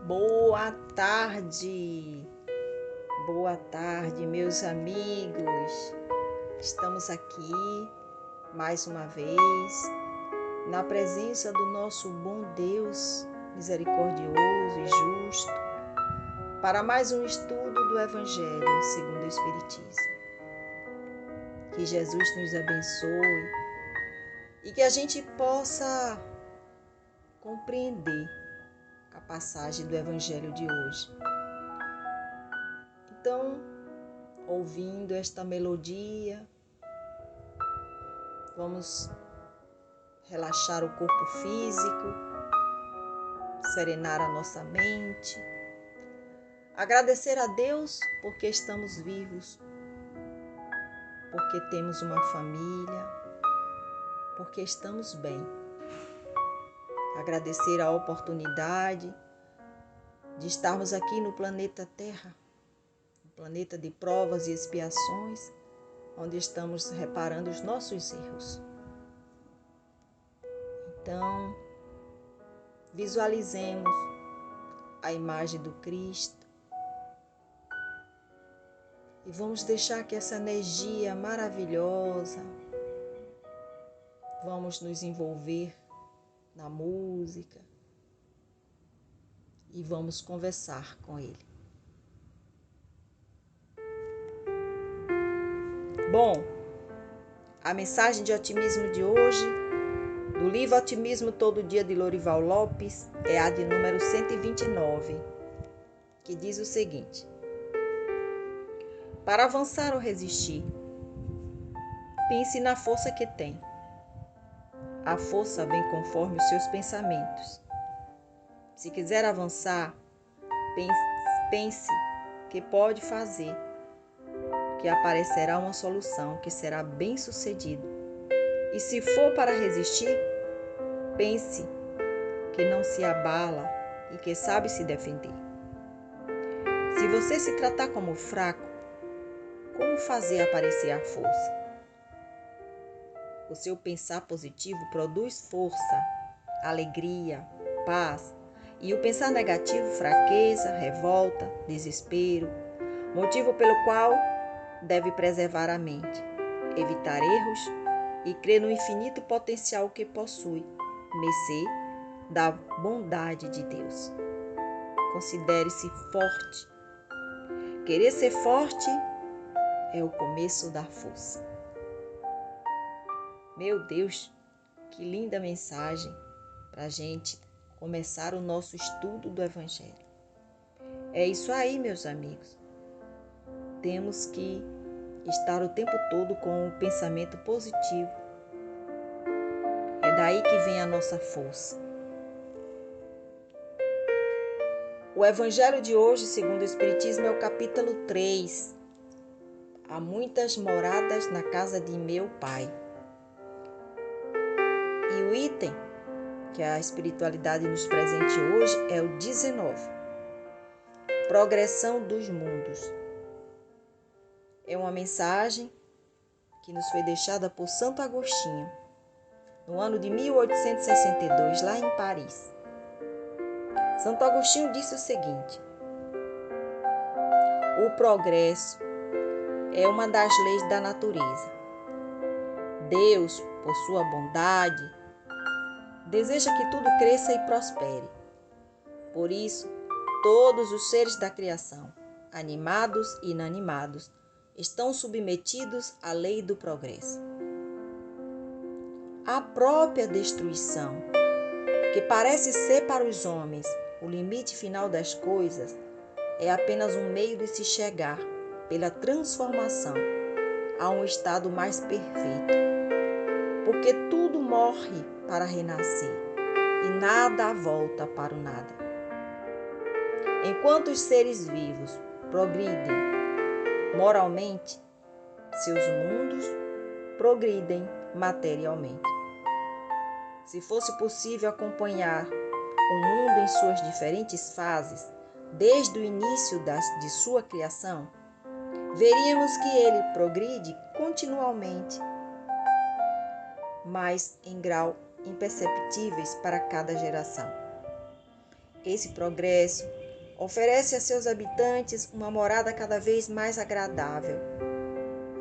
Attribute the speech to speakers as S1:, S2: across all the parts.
S1: Boa tarde, meus amigos. Estamos aqui mais uma vez na presença do nosso bom Deus, misericordioso e justo, para mais um estudo do Evangelho segundo o Espiritismo. Que Jesus nos abençoe e que a gente possa compreender a passagem do Evangelho de hoje. Então, ouvindo esta melodia, vamos relaxar o corpo físico, serenar a nossa mente, agradecer a Deus porque estamos vivos, porque temos uma família, porque estamos bem. Agradecer a oportunidade de estarmos aqui no planeta Terra, um planeta de provas e expiações, onde estamos reparando os nossos erros. Então, visualizemos a imagem do Cristo e vamos deixar que essa energia maravilhosa, vamos nos envolver na música e vamos conversar com Ele. Bom, a mensagem de otimismo de hoje, do livro Otimismo Todo Dia de Lorival Lopes, é a de número 129, que diz o seguinte: para avançar ou resistir, pense na força que tem. A força vem conforme os seus pensamentos. Se quiser avançar, pense que pode fazer, que aparecerá uma solução que será bem-sucedido. E se for para resistir, pense que não se abala e que sabe se defender. Se você se tratar como fraco, como fazer aparecer a força? O seu pensar positivo produz força, alegria, paz, e o pensar negativo, fraqueza, revolta, desespero, motivo pelo qual deve preservar a mente, evitar erros e crer no infinito potencial que possui, mercê da bondade de Deus. Considere-se forte. Querer ser forte é o começo da força. Meu Deus, que linda mensagem para a gente começar o nosso estudo do Evangelho. É isso aí, meus amigos. Temos que estar o tempo todo com o pensamento positivo. É daí que vem a nossa força. O Evangelho de hoje, segundo o Espiritismo, é o capítulo 3. Há muitas moradas na casa de meu Pai. E o item que a espiritualidade nos presente hoje é o 19. Progressão dos mundos. É uma mensagem que nos foi deixada por Santo Agostinho, no ano de 1862, lá em Paris. Santo Agostinho disse o seguinte: o progresso é uma das leis da natureza. Deus, por sua bondade, deseja que tudo cresça e prospere. Por isso, todos os seres da criação, animados e inanimados, estão submetidos à lei do progresso. A própria destruição, que parece ser para os homens o limite final das coisas, é apenas um meio de se chegar, pela transformação, a um estado mais perfeito. Porque tudo morre para renascer e nada volta para o nada. Enquanto os seres vivos progridem moralmente, seus mundos progridem materialmente. Se fosse possível acompanhar o mundo em suas diferentes fases, desde o início de sua criação, veríamos que ele progride continuamente, mas em grau imperceptíveis para cada geração. Esse progresso oferece a seus habitantes uma morada cada vez mais agradável,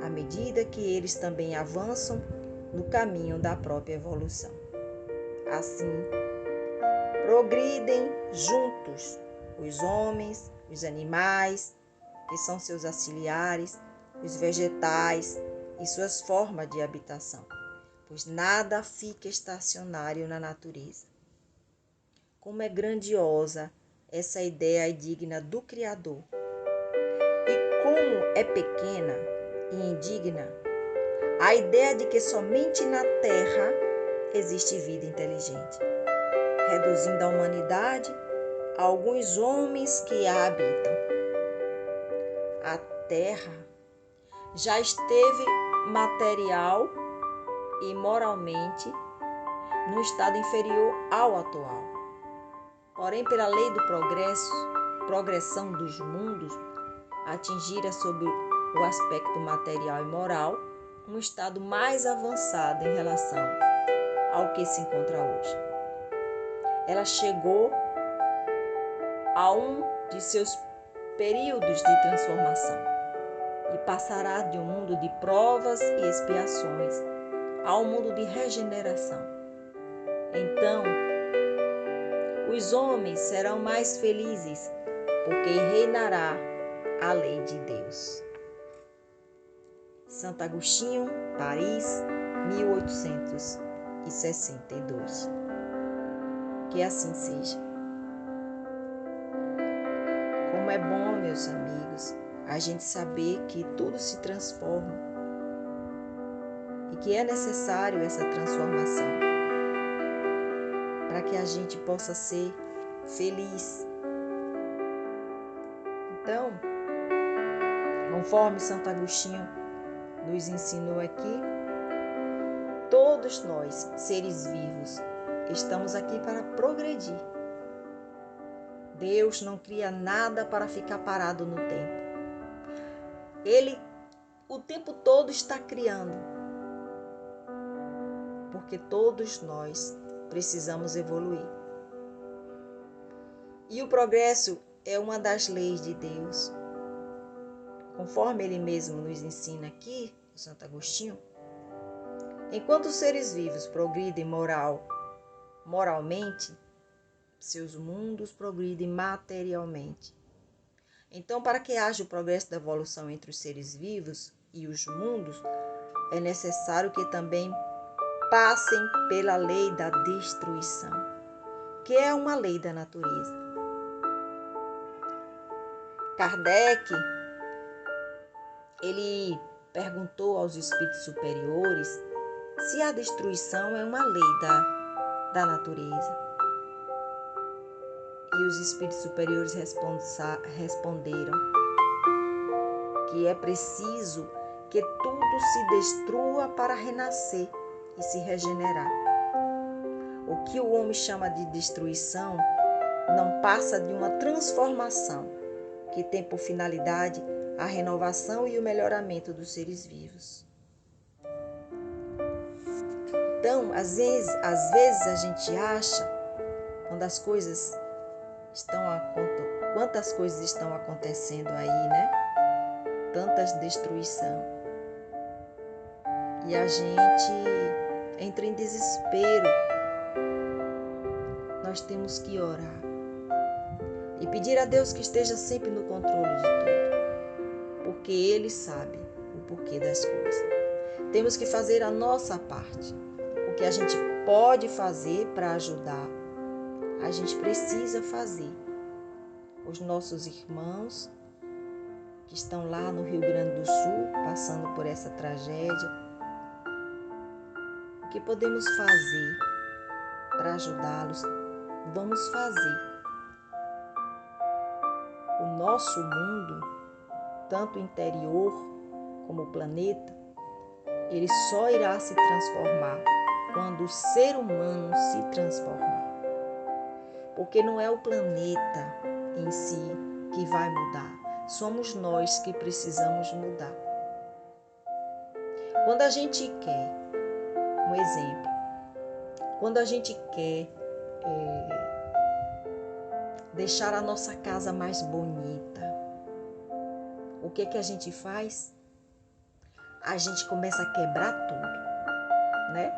S1: à medida que eles também avançam no caminho da própria evolução. Assim, progridem juntos os homens, os animais, que são seus auxiliares, os vegetais e suas formas de habitação, pois nada fica estacionário na natureza. Como é grandiosa essa ideia digna do Criador, e como é pequena e indigna a ideia de que somente na Terra existe vida inteligente, reduzindo a humanidade a alguns homens que a habitam. A Terra já esteve material e moralmente num estado inferior ao atual. Porém, pela lei do progressão dos mundos, atingira sob o aspecto material e moral um estado mais avançado em relação ao que se encontra hoje. Ela chegou a um de seus períodos de transformação e passará de um mundo de provas e expiações a um mundo de regeneração. Então, os homens serão mais felizes, porque reinará a lei de Deus. Santo Agostinho, Paris, 1862. Que assim seja. Como é bom, meus amigos, a gente saber que tudo se transforma e que é necessário essa transformação para que a gente possa ser feliz. Então, conforme Santo Agostinho nos ensinou aqui, todos nós, seres vivos, estamos aqui para progredir. Deus não cria nada para ficar parado no tempo. Ele o tempo todo está criando, porque todos nós precisamos evoluir. E o progresso é uma das leis de Deus. Conforme ele mesmo nos ensina aqui, Santo Agostinho, enquanto os seres vivos progridem moralmente, seus mundos progridem materialmente. Então, para que haja o progresso da evolução entre os seres vivos e os mundos, é necessário que também passem pela lei da destruição, que é uma lei da natureza. Kardec, ele perguntou aos espíritos superiores se a destruição é uma lei da natureza. E os espíritos superiores responderam que é preciso que tudo se destrua para renascer e se regenerar. O que o homem chama de destruição não passa de uma transformação que tem por finalidade a renovação e o melhoramento dos seres vivos. Então, às vezes a gente acha, quantas coisas estão acontecendo aí, né? Tantas destruição. E a gente entra em desespero. Nós temos que orar e pedir a Deus que esteja sempre no controle de tudo, porque Ele sabe o porquê das coisas. Temos que fazer a nossa parte. O que a gente pode fazer para ajudar, a gente precisa fazer. Os nossos irmãos que estão lá no Rio Grande do Sul, passando por essa tragédia, o que podemos fazer para ajudá-los, vamos fazer. O nosso mundo, tanto o interior como o planeta, ele só irá se transformar quando o ser humano se transformar. Porque não é o planeta em si que vai mudar, somos nós que precisamos mudar. Quando a gente quer, um exemplo, quando a gente quer deixar a nossa casa mais bonita. O que a gente faz? A gente começa a quebrar tudo, né?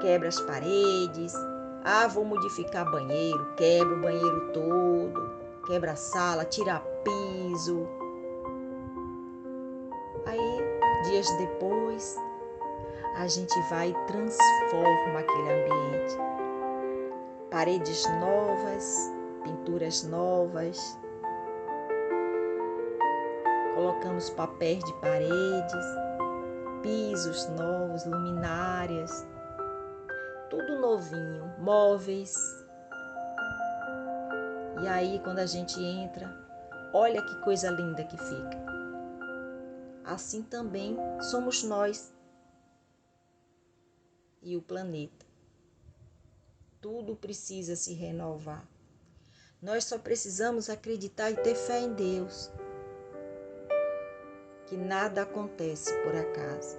S1: Quebra as paredes. Vou modificar banheiro. Quebra o banheiro todo. Quebra a sala, tira piso. Aí, dias depois, a gente vai e transforma aquele ambiente. Paredes novas, pinturas novas. Colocamos papéis de paredes, pisos novos, luminárias, tudo novinho, móveis. E aí, quando a gente entra, olha que coisa linda que fica. Assim também somos nós e o planeta. Tudo precisa se renovar. Nós só precisamos acreditar e ter fé em Deus. Que nada acontece por acaso.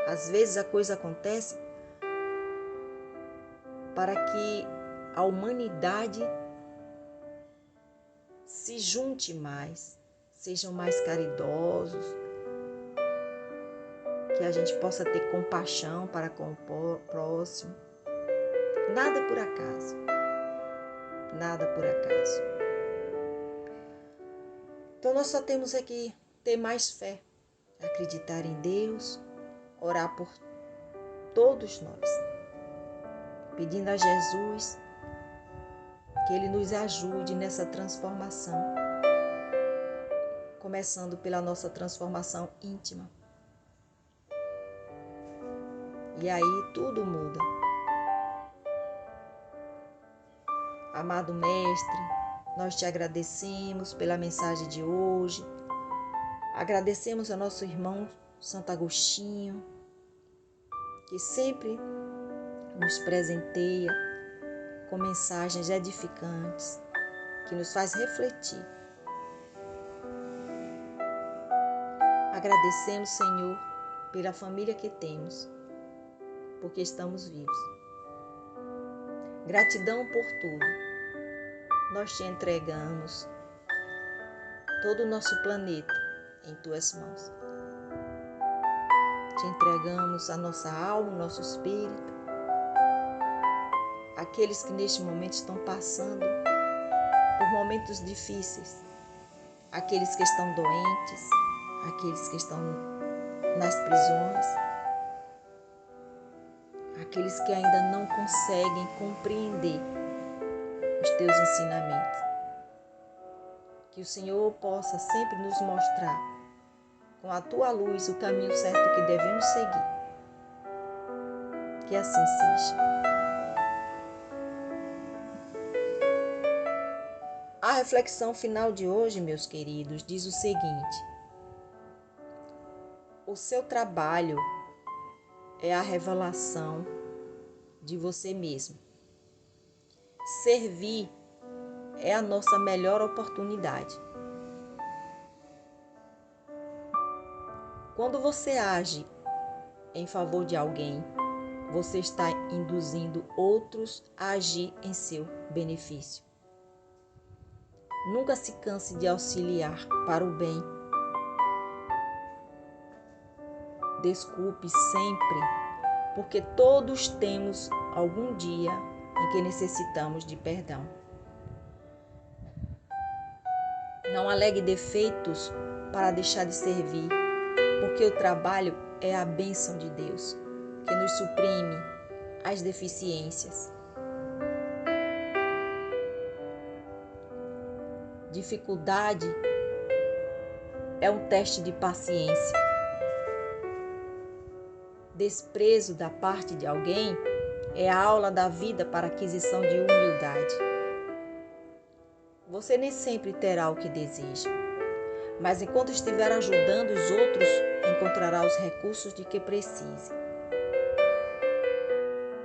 S1: Às vezes a coisa acontece para que a humanidade se junte mais, sejam mais caridosos, que a gente possa ter compaixão para com o próximo. Nada por acaso. Nada por acaso. Então nós só temos que ter mais fé, acreditar em Deus, orar por todos nós, pedindo a Jesus que Ele nos ajude nessa transformação, começando pela nossa transformação íntima. E aí tudo muda. Amado Mestre, nós te agradecemos pela mensagem de hoje. Agradecemos ao nosso irmão Santo Agostinho, que sempre nos presenteia com mensagens edificantes, que nos faz refletir. Agradecemos, Senhor, pela família que temos, porque estamos vivos. Gratidão por tudo. Nós te entregamos todo o nosso planeta em tuas mãos. Te entregamos a nossa alma, o nosso espírito, aqueles que neste momento estão passando por momentos difíceis, aqueles que estão doentes, aqueles que estão nas prisões, aqueles que ainda não conseguem compreender os teus ensinamentos. Que o Senhor possa sempre nos mostrar com a tua luz o caminho certo que devemos seguir. Que assim seja. A reflexão final de hoje, meus queridos, diz o seguinte: o seu trabalho é a revelação de você mesmo. Servir é a nossa melhor oportunidade. Quando você age em favor de alguém, você está induzindo outros a agir em seu benefício. Nunca se canse de auxiliar para o bem. Desculpe sempre, porque todos temos algum dia em que necessitamos de perdão. Não alegue defeitos para deixar de servir, porque o trabalho é a bênção de Deus, que nos suprime as deficiências. Dificuldade é um teste de paciência. Desprezo da parte de alguém é a aula da vida para aquisição de humildade. Você nem sempre terá o que deseja, mas enquanto estiver ajudando os outros, encontrará os recursos de que precise.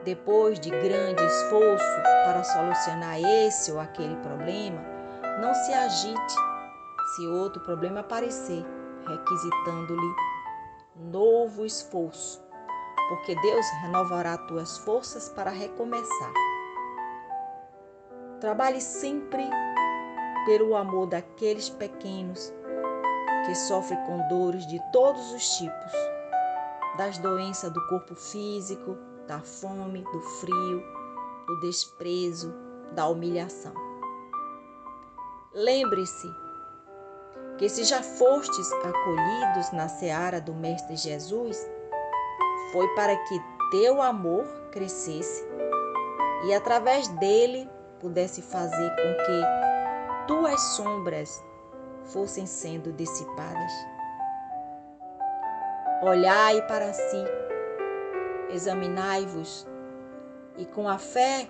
S1: Depois de grande esforço para solucionar esse ou aquele problema, não se agite se outro problema aparecer, requisitando-lhe novo esforço, porque Deus renovará tuas forças para recomeçar. Trabalhe sempre pelo amor daqueles pequenos que sofrem com dores de todos os tipos, das doenças do corpo físico, da fome, do frio, do desprezo, da humilhação. Lembre-se que se já fostes acolhidos na seara do Mestre Jesus, foi para que teu amor crescesse e através dele pudesse fazer com que tuas sombras fossem sendo dissipadas. Olhai para si, examinai-vos e com a fé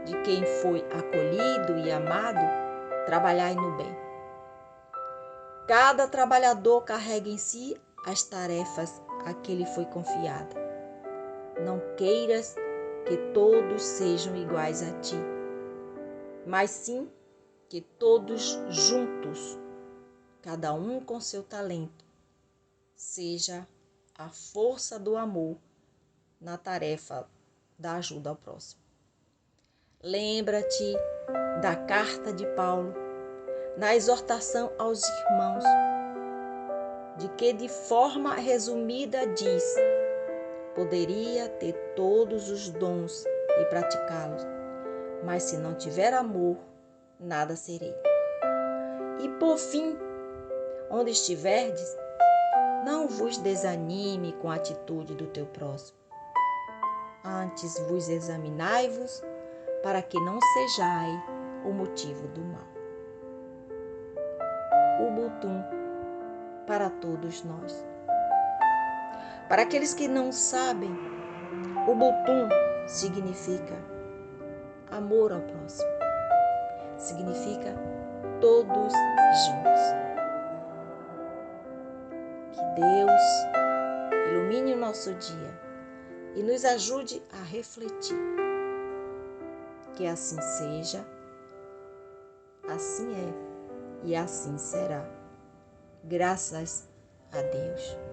S1: de quem foi acolhido e amado, trabalhai no bem. Cada trabalhador carrega em si as tarefas a que lhe foi confiada. Não queiras que todos sejam iguais a ti, mas sim que todos juntos, cada um com seu talento, seja a força do amor na tarefa da ajuda ao próximo. Lembra-te da carta de Paulo, na exortação aos irmãos, de que de forma resumida diz: poderia ter todos os dons e praticá-los, mas se não tiver amor, nada serei. E por fim, onde estiverdes, não vos desanime com a atitude do teu próximo. Antes vos examinai-vos para que não sejais o motivo do mal. Ubuntu para todos nós. Para aqueles que não sabem, Ubuntu significa amor ao próximo. Significa todos juntos. Que Deus ilumine o nosso dia e nos ajude a refletir. Que assim seja, assim é e assim será. Graças a Deus.